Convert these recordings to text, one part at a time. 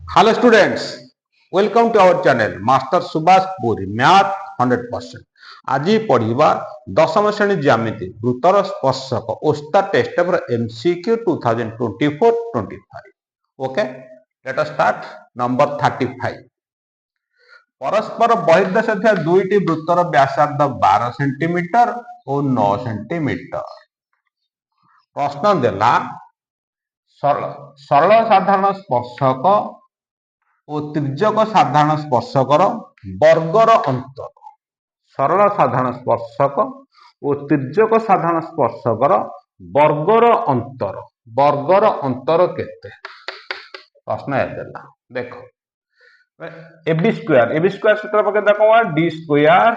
Hello students, welcome to our channel Master Subhash Puri Math 100%. আজি পড়িবা দশম শ্রেণী জ্যামিতি বৃত্তর স্পর্শক ওস্তা test paper MCQ 2024-25. Okay, let us start. Number 35. পরস্পর বহির্দেশ ଥିବା দুইটি বৃত্তর ব্যাসার্ধ 12 সেন্টিমিটার ও 9 সেন্টিমিটার। প্রশ্ন দেলা সরল সাধারণ স্পর্শক ও তির্যক সাধারণ স্পর্শকর বর্গর অন্তর। সরল সাধারণ স্পর্শক ও তির্যক সাধারণ স্পর্শকর বর্গর অন্তর। বর্গর অন্তর কেতে? প্রশ্ন এদেলা দেখো এবি স্কোয়ার সূত্র পকে দেখো ডি স্কোয়ার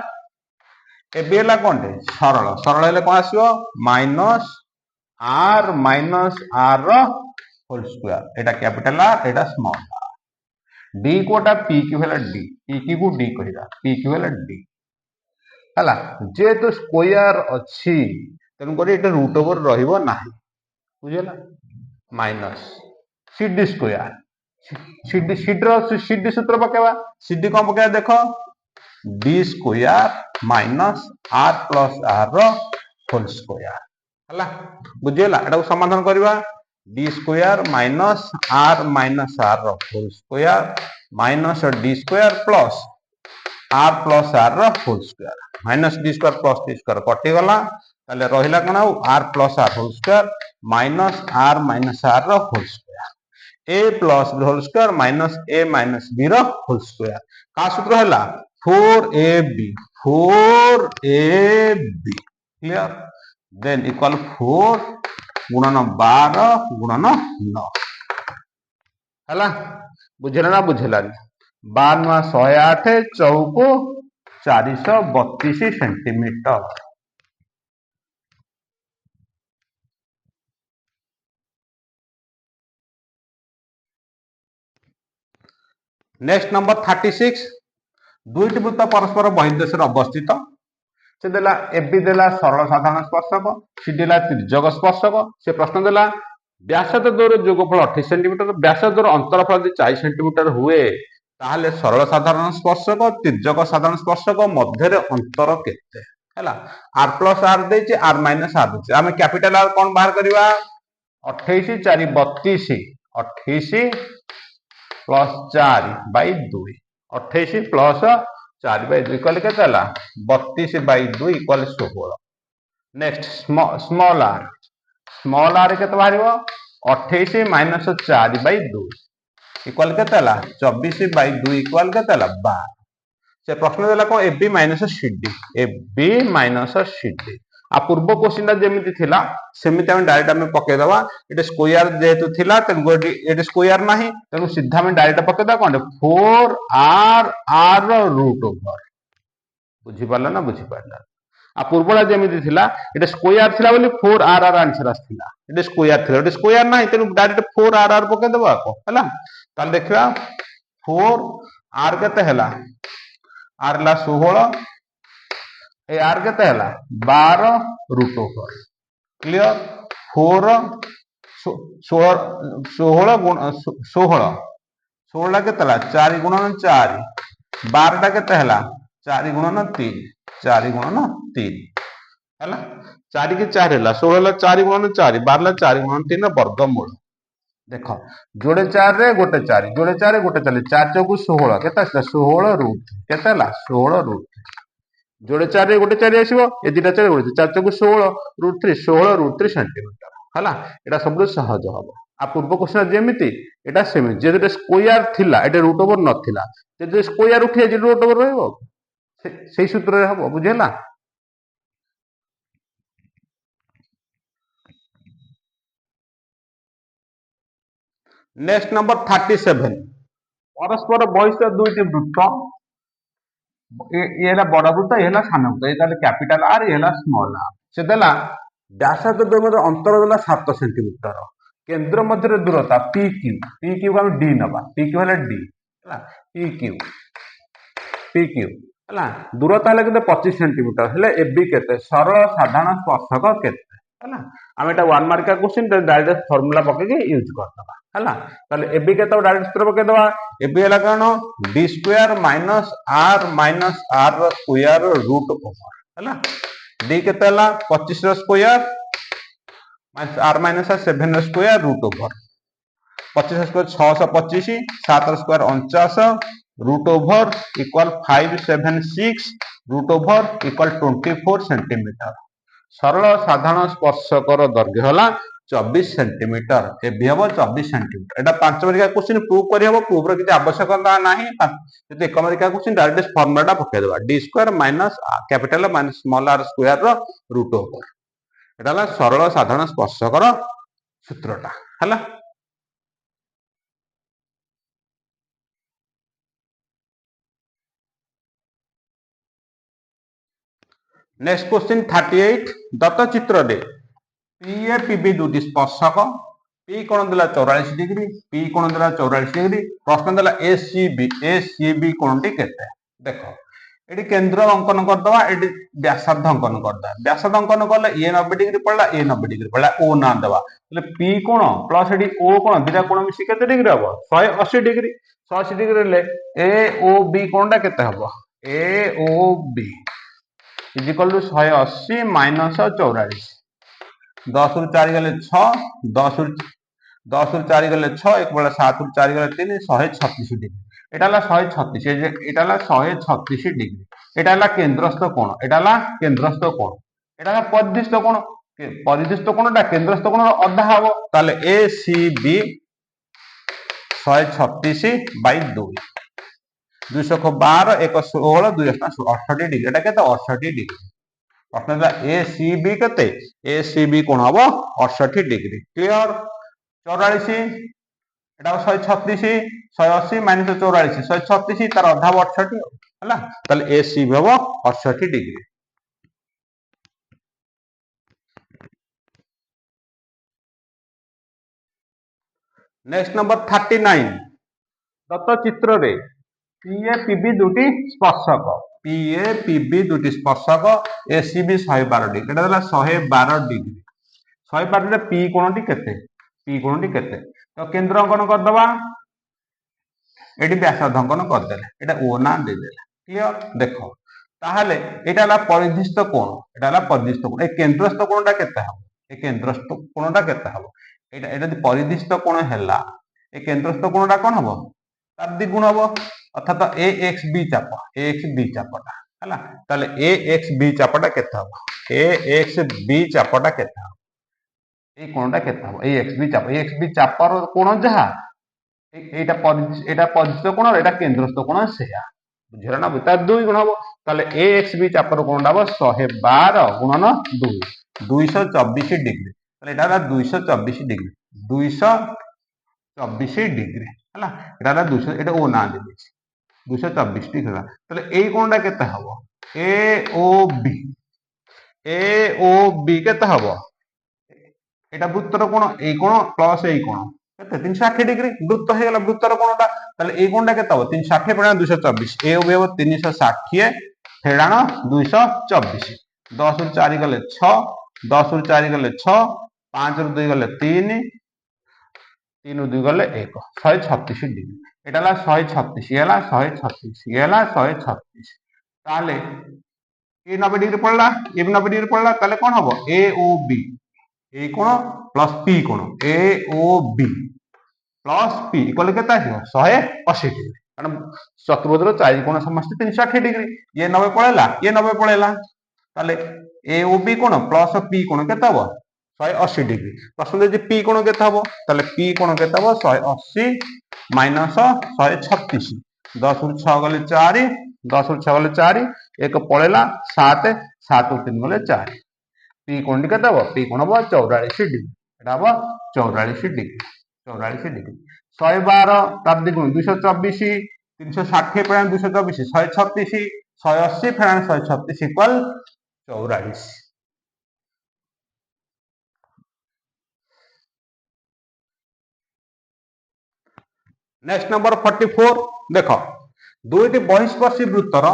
এবি হেলা কোনটে সরল। সরল হলে কোন আসিব মাইনস আর র হোল স্কোয়ার। এটা ক্যাপিটাল আর এটা স্মল আর। ডি কোটা পি কিউ হেলা ডি, পি কিউ को ডি কহিবা, পি কিউ হেলা ডি হেলা। যেহেতু স্কোয়ার ଅଛି তেমন করে এটা রুট ওভার রহিব নাই, বুঝিলা। মাইনস সিডি স্কোয়ার, সিডি সূত্র পকেবা। সিডি কোন পকেবা দেখো ডি স্কোয়ার মাইনস আর প্लस আর র হোল স্কোয়ার হেলা, বুঝিলা। এটাକୁ সমাধান করিবা ডি স্কোয়ার মাইনস আর র whole square minus D square plus R র whole square. Minus D square plus D square কটি গলা, তাহলে রহিলা কোন R plus R whole square minus R র whole square. a plus b whole square minus a minus b रो whole square. का सूत्र हैला 4ab 4ab clear. Than equal 4 गुणन 12 गुणन 9 हैला। बुझेला ना बुझेला? 12 108 चौको 432 सेंटीमीटर। Next number 36। दुईटी वृत्त परस्पर बहिर्देश अवस्थित। से देला एबी देला सरल साधारण स्पर्शक, सी देला तिर्यक स्पर्शक। से प्रश्न देला व्यासार्ध द्वयर जोगफल 28 सेंटीमीटर, व्यासार्ध द्वयर अंतरफल यदि 40 सेंटीमीटर हुए ताहले सरल साधारण स्पर्शक तिर्यक साधारण स्पर्शक मध्य अंतर केते हैला। आर प्लस आर देछि, आर माइनस आर देछि। आमे कैपिटल आर कोन बाहर करबा 28 4 32, 28 plus 4 by 2, 28 plus 4 by 2 equal के चला 32 by 2 equal 16। Next small r के तो बाहर 28 माइनस 4 बाई 2 इक्वल के चला 24 बाई 2 इक्वल के चला 12। से प्रश्न देला को AB minus CD, AB minus CD. आ पूर्व क्वेश्चन जेमिति थिला सेमिति हम डायरेक्ट हम पके दवा। एटे स्क्वायर जेहेतु थिला तेनु एटे स्क्वायर नाही, तेनु सीधा हम डायरेक्ट पके दवा कोन 4r रूट ओवर। बुझी पाला ना बुझी पाला? आ पूर्वला जेमिति थिला एटे स्क्वायर थिला बोली 4r आंसर आथिला। एटे स्क्वायर नाही तेनु डायरेक्ट 4r पके दवा को हला। ताल देखिबा 4r केते हला, आर ला 16 ए आर केते हला 12 रूट ओवर क्लियर। 4 16 केते हला 4 गुणन 4, 12 टा केते हला 4 गुणन 3, 4 गुणन 3 हला। 4 की 4 हला 16 ला 4 गुणन 4, 12 ला 4 गुणन 3 वर्गमूल। देखो जोड़े 4 रे गोटे 4, जोड़े 4 रे गोटे 4, 4 चौकु 16 केते 16 रूट केते हला 16 रूट। जोड़े 4 रे गोटे 4 आसीबो, ए दिटा 4 गोटे 4 चौकु 16 रूट 3, 16 रूट 3 सेंटीमीटर हला। एटा सब सहज हबो। आ पूर्व क्वेश्चन जेमिति एटा सेमिति जे स्क्वायर थिला एटा रूट ओवर नथिला, जे स्क्वायर उठिए जे रूट ओवर रहइबो सेही सूत्र रे हबो, बुझेला। Next number 37। परस्पर बहिष्ठ दुईटी वृत्त, ये बड़ वृत्त ये सान वृत्त, ये कैपिटल आर ये स्मॉल आर। से देला व्यासार्ध द्वय अंतर देला 7 सेंटीमीटर, केंद्र मध्य दूरता पी क्यू को हम डी नबा, पी क्यू है डी है, पी क्यू है दूरता है 25 सेंटीमीटर। हेले एबी केते सरल साधारण स्पर्शक केते है आम एटा 1 मार्क क्वेश्चन डायरेक्ट फार्मूला पके यूज करदबा है ताले एबी केते डायरेक्ट सूत्र पके दबा एबी हला कौन D square minus R square root over है डी केते हला 25 रो स्क्वायर माइनस आर माइनस 7 रो square root over 25 square 625 7 square 49 root over equal 576 root over equal 24 centimetre सरल साधारण स्पर्शकर दैर्घ्य हला 24 सेंटीमीटर एबी हम 24 सेंटीमीटर एटा 5 मार्किया क्वेश्चन प्रूव करि हबो प्रूव रो किछि आवश्यकता नाही जति 1 मार्किया क्वेश्चन डायरेक्ट फार्मूला पके देबा d square minus capital minus small r square रो रूट ओवर एटा हला सरल साधारण स्पर्शकर सूत्रटा हला नेक्स्ट क्वेश्चन 38 दत्त चित्र दे पीए पीबी दुटी स्पर्शक पी कोण देला 44 डिग्री पी कोण देला 44 डिग्री प्रश्न देला एसीबी कोणटी केते देखो एटी केंद्र अंकन कर दवा एटी व्यासार्ध अंकन कर दवा व्यासार्ध अंकन करले ए 90 डिग्री पड़ला ए 90 डिग्री पड़ला ओ ना देवा એટલે पी कोण प्लस एटी ओ कोण दिटा कोण मिसी केते डिग्री हबो 180 डिग्री 180 डिग्री ले ए ओ बी कोणटा केते हबो A O B is equal to 180 minus 44 10 रु 4 गले 6 10 रु 4 गले 6 एक बेला 7 रु 4 गले 3 136 डिग्री एटा ला 136 एटा ला 136 डिग्री एटा ला केंद्रस्थ कोण एटा ला केंद्रस्थ कोण एटा ला परिदिष्ट कोण परिदिष्ट कोणटा केंद्रस्थ कोण अधा हबो ताले एसीबी 136 बाय 2 212 1 16 2 68 डिग्री एटा केते 68 डिग्री प्रश्न एसीबी केते एसीबी कोण हबो 68 डिग्री क्लियर 44 एटा 136 180 माइनस 44 136 तार अधा 68 हला ताले एसीबी हबो 68 डिग्री नेक्स्ट नंबर 39 दत्त चित्र रे पीए पीबी दुटी स्पर्शक पीए पीबी दुटी स्पर्शक एसीबी 112 डिग्री एटा देला 112 डिग्री 112 रे पी कोणटी केते तो केंद्र अंकन कर दबा एटी व्यासार्ध अंकन कर देले एटा ओ ना दे देला क्लियर देखो ताहाले एटा ला परिधिस्थ कोण एटा ला परिधिस्थ कोण ए केंद्रस्थ कोणटा केते हबो ए केंद्रस्थ कोणटा केते हबो एटा एटा दि परिधिस्थ कोण हैला ए केंद्रस्थ कोणटा कोन हबो तार द्विगुण हबो अर्थात ए एक्स बी चापटा है ताले ए एक्स बी चापटा केते हबो ए एक्स बी चापटा केते हबो ए कोणटा केते हबो ए एक्स बी चापर कोण जहा एटा परिधिस्थ कोण एटा केंद्रस्थ कोण सेया बुझिरा ना तार 2 गुण हबो ताले ए एक्स बी चापर कोणटा हबो 112 गुणन 2 224 डिग्री ताले एटा 224 डिग्री 224 डिग्री है एटा 200 एटा ओ ना दे 224 डिग्री ताले ए कोणटा केते हबो ए ओ बी केते हबो एटा वृत्तर कोण ए कोण प्लस ए कोण केते 360 डिग्री वृत्त हे गेला वृत्तर कोणटा ताले ए कोणटा केते हबो 360 फेडाण 224 ए ओ बी हबो 360 फेडाण 224 10 रु 4 गले 6 10 रु 4 गले 6 5 रु 2 गले 3 3 रु 2 गले 1 136 डिग्री एटा ला 136 एला 136 एला 136 ताले ए 90 डिग्री पड़ला ए 90 डिग्री पड़ला ताले कोन हबो ए ओ बी ए कोन प्लस पी कोन A O B plus P equal केता हियो 180 डिग्री कारण चतुर्भुज रो चारि कोण समस्त 360 डिग्री ये 90 पळेला ताले ए ओ बी कोन प्लस पी कोन केता हबो 180 डिग्री प्रश्न दे पी कोण केता हबो ताले पी कोण केता हबो 180 माइनस 136 10 रु 6 गले 4 10 रु 6 गले 4 एक पळेला 7 7 रु 3 गले 4 पी कोण केता हबो पी कोण हबो 44 डिग्री एटा हबो 44 डिग्री 112 तार द्विगुण 224 360 Ferran 224 136 180 Ferran 136 equal 44 next number 44 देख दुईटी बहिस्पर्शी वृत्तर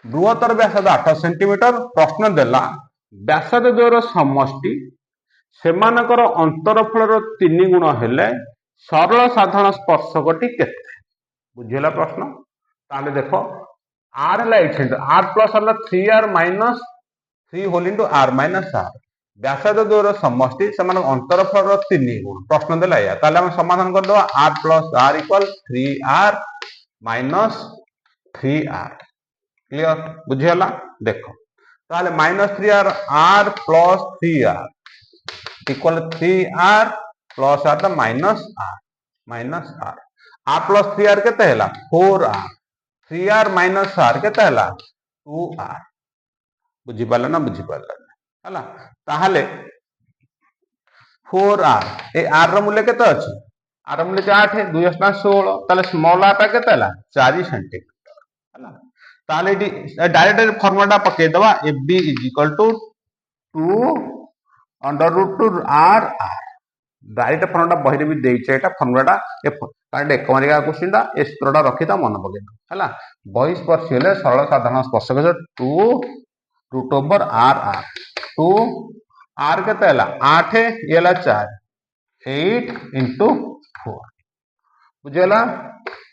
बृहत्तर व्यासार्ध 8 सेंटीमीटर प्रश्न देला व्यासार्ध द्वयर समष्टि सेमानकर अंतरफल 3 गुण हेले सरल साधारण स्पर्शकटी केते बुझिला प्रश्न ताले देखो r है 8 सेंटीमीटर r प्लस है 3r minus 3 whole into r minus r व्यासार्ध द्वयर समष्टि सेमान अंतरफल 3 गुण प्रश्न देला या ताले हम समाधान कर दवा r plus r equal 3r minus 3r clear बुझिला देखो ताले minus 3r r plus 3r equal 3r plus r minus r r plus 3r केते हैला 4r 3r माइनस r केते हैला 2r बुझी पाला ना बुझी पाला हैला ताहाले 4r ए r रो मूल्य केते अछि r रो मूल्य 8 है 2 16 ताले स्मॉल r टा केते हैला 4 सेंटीमीटर हैला ताले डायरेक्ट फार्मूला पके दवा fb = 2 under root two r r direct formula बहिरे भी देइछे एटा फर्मुलाटा कारण एकमारिका क्वेश्चनटा ए सूत्रटा रखिता मन पके हला बहिस्पर्शी हेले सरल साधारण स्पर्शक 2 root over r r 2 r केते हला 8 ये हला 4 8 into 4 बुझला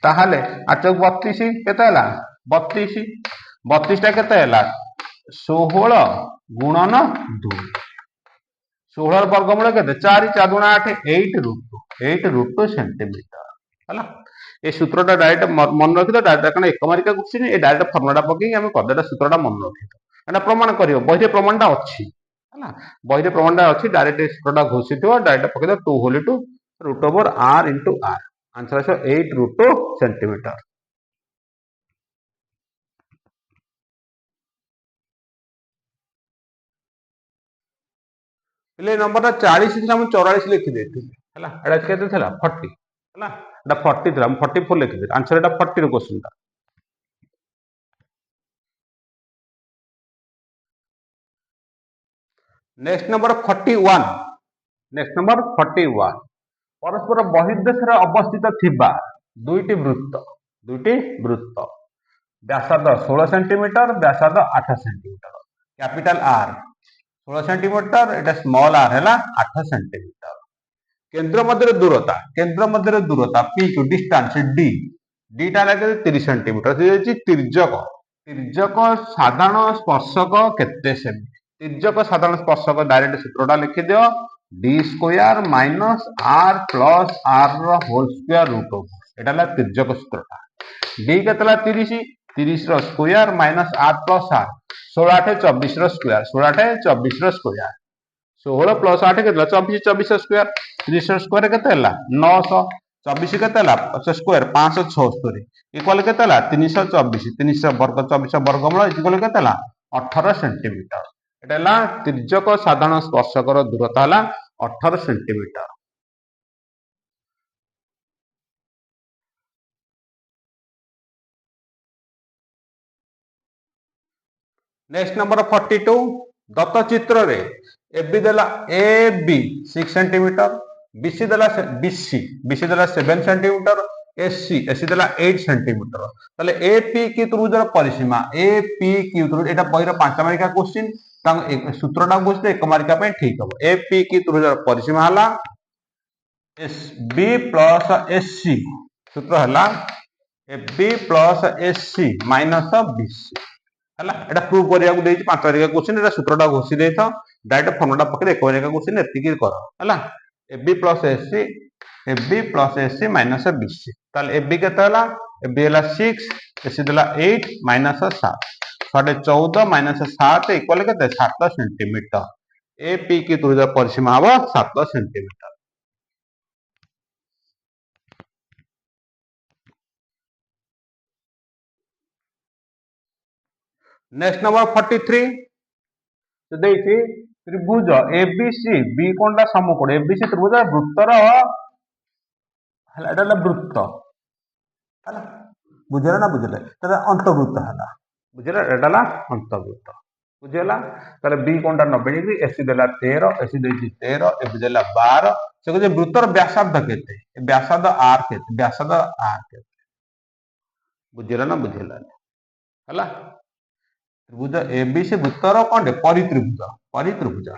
ताहाले 8 32 केते हला 32 32 टा केते हला 16 गुणन 2 16 वर्गमूल केते 4 4 गुणा 8 8 रूट 2 सेंटीमीटर हला ए सूत्रटा डायरेक्ट मन रखि दो डायरेक्ट कारण एक मार्का क्वेश्चन ए डायरेक्ट फार्मूला पके हम कदेटा सूत्रटा मन रखि दो एटा प्रमाण करियो बहिरे प्रमाणटा अछि हला बहिरे प्रमाणटा अछि डायरेक्ट सूत्रटा घोषितो डायरेक्ट पके दो 2 whole two root over r into r answer है 8 रूट 2 सेंटीमीटर ले नंबर 40 थी हम 44 लिखि देथि हला एटा केते थला 40 हला एटा 40 थला हम 44 लिखि दे आंसर एटा 40 रो क्वेश्चन ता नेक्स्ट नंबर 41 नेक्स्ट नंबर 41 परस्पर बहिर्देश रे अवस्थित थिबा दुईटी वृत्त व्यासार्ध 16 सेंटीमीटर व्यासार्ध 8 सेंटीमीटर कैपिटल R 16 सेंटीमीटर एटा स्मॉल r हैला 8 सेंटीमीटर केंद्र मध्य दूरता p क्यू डिस्टेंस d टा लगे 30 सेंटीमीटर से तिर्यक साधारण स्पर्शक केते सेमी तिर्यक साधारण स्पर्शक डायरेक्ट सूत्रटा लिखि दियो d square minus r plus r whole square root over एटा ला तिर्यक सूत्रटा d केतला 30 30 रो square minus r plus r 16 8 24 रो स्क्वायर 16 8 24 रो स्क्वायर 16 प्लस 8 केतला 24 24 रो स्क्वायर 30 रो स्क्वायर केते हला 900 24 केते हला स्क्वायर 576 इक्वल केते हला 324 300 वर्ग 24 वर्गमूल इक्वल केते हला 18 सेंटीमीटर एटा हला तिर्यक साधारण स्पर्शकर दूरता हला 18 सेंटीमीटर नेक्स्ट नंबर 42 दत्त चित्र रे एबी देला ए बी 6 सेंटीमीटर बीसी देला बीसी देला 7 सेंटीमीटर एसी देला 8 सेंटीमीटर ताले एपी की त्रिभुजर परिसीमा एपी की त्रिभुज एटा पहिरा पांच मार्का क्वेश्चन तांग सूत्रटा बुझते एक मार्का पे ठीक हो एपी की त्रिभुजर परिसीमा हला एसबी प्लस एससी सूत्र हला AB plus SC minus BC हला एटा प्रूव करिया को देछि पांच तारिका क्वेश्चन एटा सूत्रटा घोषि देथ डायरेक्ट फॉर्मूला पकरे एक तारिका क्वेश्चन एतिकी कर हला AB plus SC minus BC ताले एबी केते हला एबी हला 6 एससी देला 8 माइनस 7 14 माइनस 7 इक्वल केते 7 सेंटीमीटर एपी की त्रिभुज परिसीमा हबो 7 सेंटीमीटर नेक्स्ट नंबर 43 तो देखि त्रिभुज एबीसी बी कोणटा समकोण एबीसी त्रिभुज वृत्तर हला एटा वृत्त हला बुझला ना बुझले तले अंतवृत्त हला बुझला एटा अंतवृत्त बुझला तले बी कोणटा 90 डिग्री एसी देला 13 एसी देछि 13 एबी देला 12 से जे वृत्तर व्यासार्ध केते व्यासार्ध आर केते बुझला ना बुझला हला त्रिभुज एबीसी वृत्तर कौन परित्रिभुज परित्रिभुज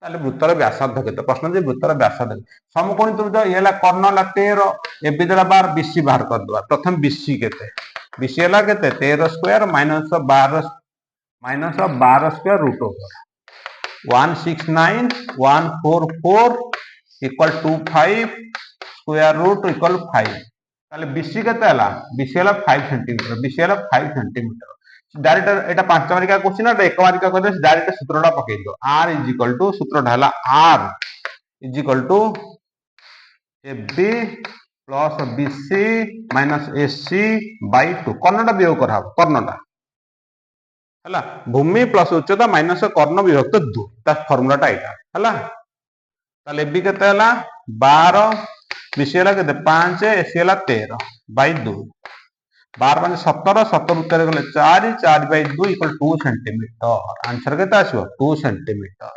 ताले वृत्तर व्यासार्ध केते प्रश्न जे वृत्तर व्यासार्ध समकोणी त्रिभुज ये कर्ण ला 13 एबी देला 12 बीसी बाहर कर दवा प्रथम बीसी केते बीसी हला केते 13 square minus 12 square root over 169,144 equal 25 square root equal 5 ताले बीसी केते हला बीसी हला 5 सेंटीमीटर बीसी हला 5 सेंटीमीटर डायरेक्ट एटा 5 मार्किका क्वेश्चन एटा 1 मार्किका करदे डायरेक्ट सूत्रटा पकई दो r इज इक्वल टू सूत्रटा हला r is equal to ab plus bc minus ac by 2 कर्णटा वियोग करा कर्णटा हला भूमि प्लस उच्चता माइनस कर्ण विभक्त 2 ता फार्मूलाटा एटा हला ताले b केते हला 12 bc हला केते 5 ac हला 13 बाय 2 12 5 17 17 उत्तर गले 4 4 बाय 2 इक्वल 2 सेंटीमीटर आंसर केते आसीबो 2 सेंटीमीटर।